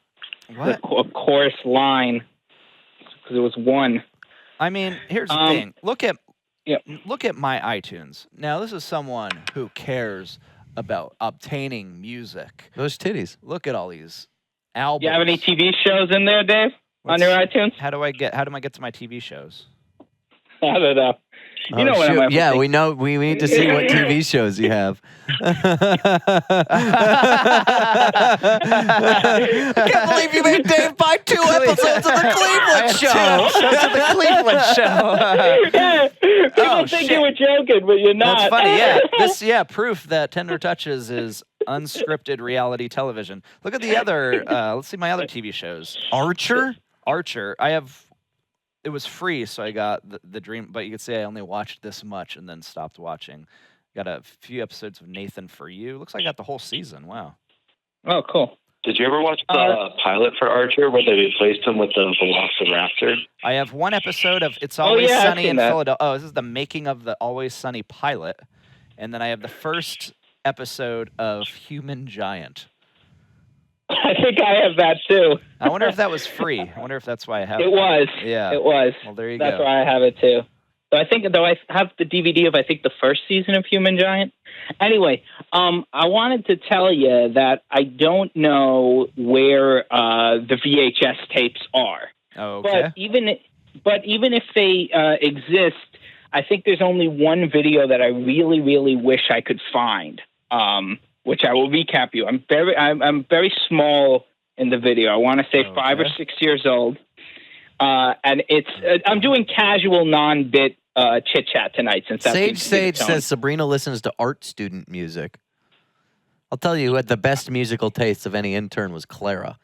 What? A chorus line. Because it was one. I mean, here's the thing. Look at my iTunes. Now, this is someone who cares about obtaining music. Those titties. Look at all these albums. You have any TV shows in there, Dave? On your iTunes? How do I get to my TV shows? I don't know. You Oh, know what shoot. I'm Yeah, we know. We need to see what TV shows you have. I can't believe you made Dave buy 2 episodes of the Cleveland Show. the Cleveland Show. People think you were joking, but you're not. That's funny. Yeah, proof that Tender Touches is unscripted reality television. Look at the other. Let's see my other TV shows. Archer. It was free, so I got the Dream. But you could say I only watched this much and then stopped watching. Got a few episodes of Nathan For You. Looks like I got the whole season. Wow. Oh, cool. Did you ever watch the pilot for Archer where they replaced him with the Velociraptor? I have one episode of It's Always yeah, I've Sunny seen in that. Philadelphia. Oh, this is the making of the Always Sunny pilot. And then I have the first episode of Human Giant. I think I have that too. I wonder if that was free. I wonder if that's why I have It that. was. Yeah. It was. Well, there you That's go. why I have it too. So I think, though, I have the DVD of, I think, the first season of Human Giant. Anyway, I wanted to tell you that I don't know where the VHS tapes are. Oh, okay. But even if they exist, I think there's only one video that I really, really wish I could find, which I will recap you. I'm very small in the video. I want to say 5 or 6 years old. And it's I'm doing casual, non-bit chit chat tonight since that Sage says Sabrina listens to art student music. I'll tell you who had the best musical taste of any intern was Clara.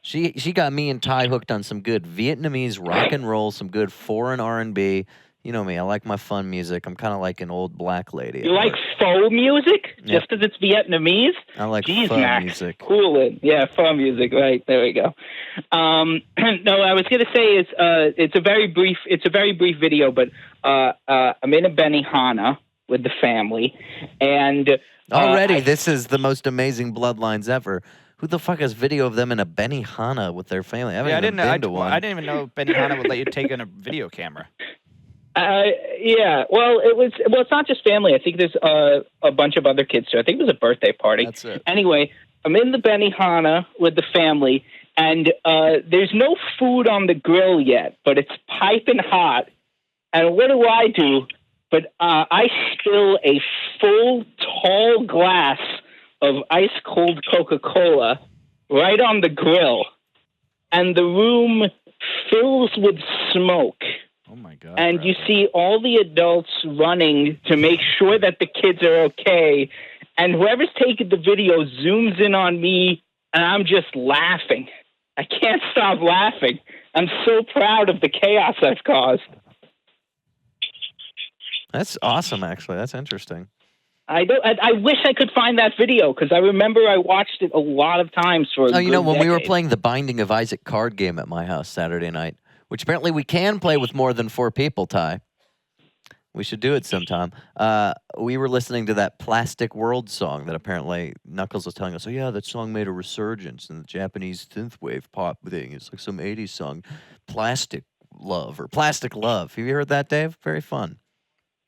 She got me and Ty hooked on some good Vietnamese rock and roll, some good foreign R&B. You know me, I like my fun music. I'm kind of like an old black lady. You like faux music just because it's Vietnamese? I like Jeez, fun Max. music. Cool it. Yeah, faux music. Right there we go. No, I was going to say it's a very brief video, but I'm in a Benihana with the family, and already this is the most amazing bloodlines ever. Who the fuck has video of them in a Benihana with their family? I haven't even been to one. I didn't even know Benihana would let you take in a video camera. Yeah. Well, it's not just family. I think there's a bunch of other kids too. I think it was a birthday party. That's it. Anyway, I'm in the Benihana with the family, and there's no food on the grill yet, but it's piping hot. And what do? But I spill a full, tall glass of ice cold Coca-Cola right on the grill, and the room fills with smoke. Oh my God. And you see all the adults running to make sure that the kids are okay. And whoever's taking the video zooms in on me, and I'm just laughing. I can't stop laughing. I'm so proud of the chaos I've caused. That's awesome, actually. That's interesting. I wish I could find that video because I remember I watched it a lot of times for Oh, you know, when we were decade. playing the Binding of Isaac card game at my house Saturday night, which apparently we can play with more than 4 people, Ty. We should do it sometime. We were listening to that Plastic World song that apparently Knuckles was telling us, oh, yeah, that song made a resurgence in the Japanese synthwave pop thing. It's like some 80s song, Plastic Love or Plastic Love. Have you heard that, Dave? Very fun.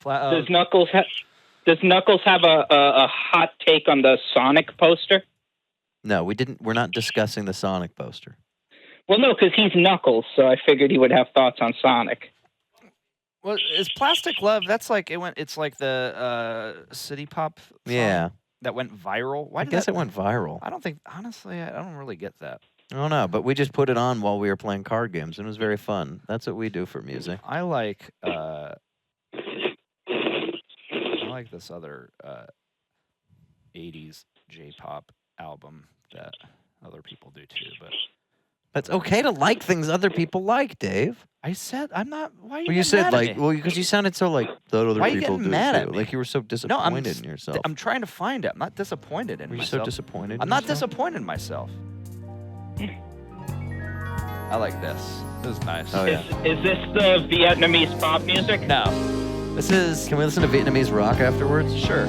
Does Knuckles have a hot take on the Sonic poster? No, we didn't. We're not discussing the Sonic poster. Well, no, because he's Knuckles, so I figured he would have thoughts on Sonic. Well, is Plastic Love? That's like it's like the City Pop song that went viral. Why? I guess it went viral. I don't think, honestly, I don't really get that. I don't know, but we just put it on while we were playing card games, and it was very fun. That's what we do for music. I like this other 80s J-pop album that other people do too, but it's okay to like things other people like, Dave. I said I'm not. Why are you? Well, you getting said mad like, at me? well, because you sounded so like that other Why are you people getting do mad too. at me? Like you were so disappointed in yourself. I'm trying to find it. I'm not disappointed in Were you myself. so disappointed? I'm in not yourself? disappointed in myself. I like this. This is nice. Oh yeah. Is this the Vietnamese pop music? No. This is. Can we listen to Vietnamese rock afterwards? Sure.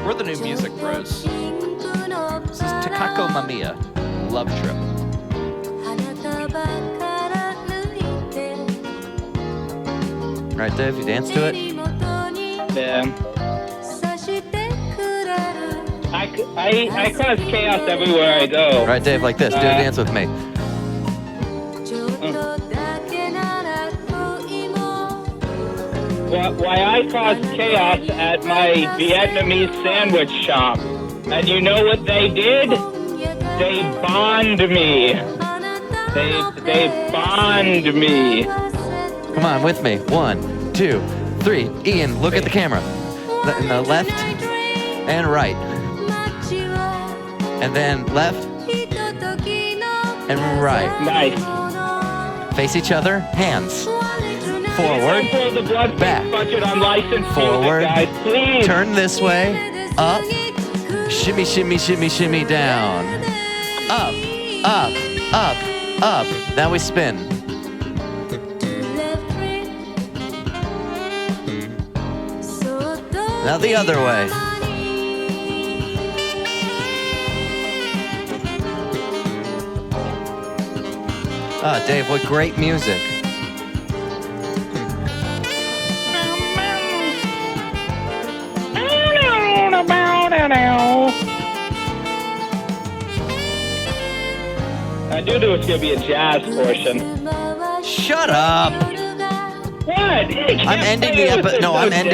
We're the new music bros. This is Takako Mamiya, Love Trip. All right, Dave, you dance to it? Yeah. I cause chaos everywhere I go. All right, Dave, like this. Do a dance with me. Why I cause chaos at my Vietnamese sandwich shop. And you know what they did? They bond me. They bond me. Come on, with me. 1, 2, 3. Ian, look at the camera. In the left and right. And then left and right. Nice. Face each other. Hands. Forward. The Bloodfeast Back. budget on licensed Forward. music, guys, please. Turn this way. Up. Shimmy, shimmy, shimmy, shimmy down. Up. Up. Up. Up. Now we spin. Now the other way. Ah, Dave, what great music. I knew there was going to be a jazz portion. Shut up. What? I'm ending the episode. No, I'm ending.